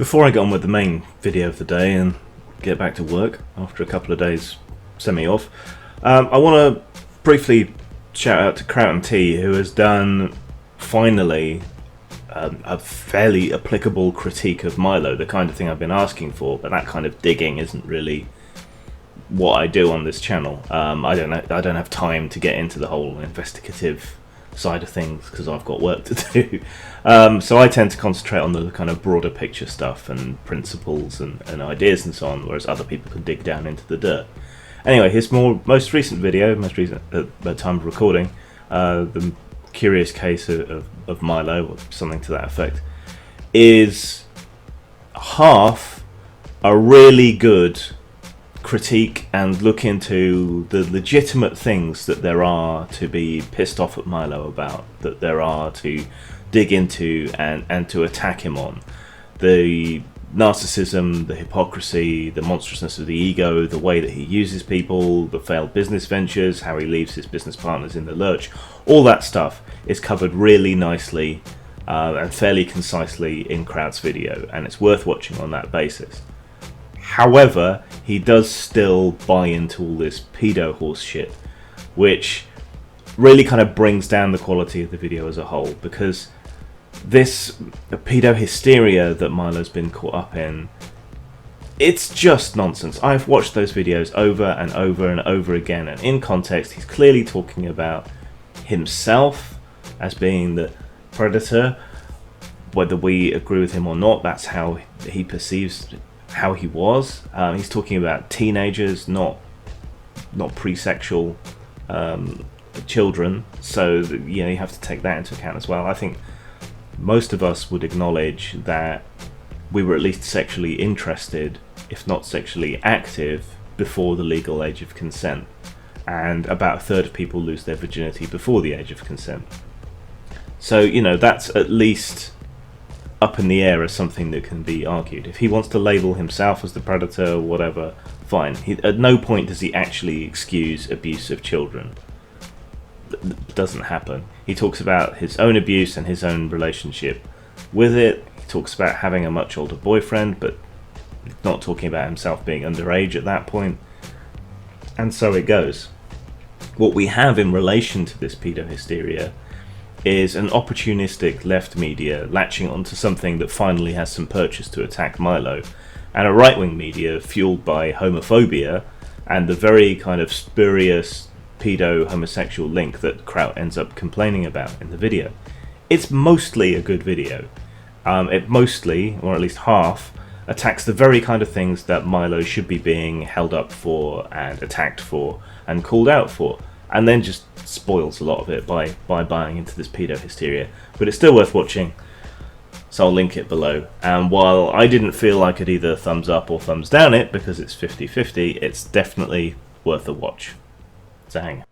Before I get on with the main video of the day and get back to work after a couple of days semi-off, I want to briefly shout out to Kraut and T, who has done, finally, a fairly applicable critique of Milo, the kind of thing I've been asking for, but that kind of digging isn't really what I do on this channel. I don't have time to get into the whole investigative side of things because I've got work to do. So I tend to concentrate on the kind of broader picture stuff and principles and ideas and so on, whereas other people can dig down into the dirt. Anyway, his most recent video, at the time of recording, the curious case of Milo, or something to that effect, is half a really good critique and look into the legitimate things that there are to be pissed off at Milo about, that there are to dig into and to attack him on. The narcissism, the hypocrisy, the monstrousness of the ego, the way that he uses people, the failed business ventures, how he leaves his business partners in the lurch, all that stuff is covered really nicely and fairly concisely in Kraut's video, and it's worth watching on that basis. However, he does still buy into all this pedo horse shit, which really kind of brings down the quality of the video as a whole, because this pedo hysteria that Milo's been caught up in, it's just nonsense. I've watched those videos over and over and over again, and in context he's clearly talking about himself as being the predator. Whether we agree with him or not, that's how he perceives how he was. He's talking about teenagers, not pre-sexual children, so you have to take that into account as well. I think most of us would acknowledge that we were at least sexually interested, if not sexually active, before the legal age of consent, and about a third of people lose their virginity before the age of consent. So that's at least up in the air as something that can be argued. If he wants to label himself as the predator or whatever, fine. At no point does he actually excuse abuse of children. That doesn't happen. He talks about his own abuse and his own relationship with it. He talks about having a much older boyfriend, but not talking about himself being underage at that point. And so it goes. What we have in relation to this pedo hysteria is an opportunistic left media latching onto something that finally has some purchase to attack Milo, and a right-wing media fueled by homophobia and the very kind of spurious pedo-homosexual link that Kraut ends up complaining about in the video. It's mostly a good video. It mostly, or at least half, attacks the very kind of things that Milo should be being held up for and attacked for and called out for, and then just spoils a lot of it by buying into this pedo hysteria. But it's still worth watching, so I'll link it below. And while I didn't feel I could either thumbs up or thumbs down it, because it's 50-50, it's definitely worth a watch. Zang.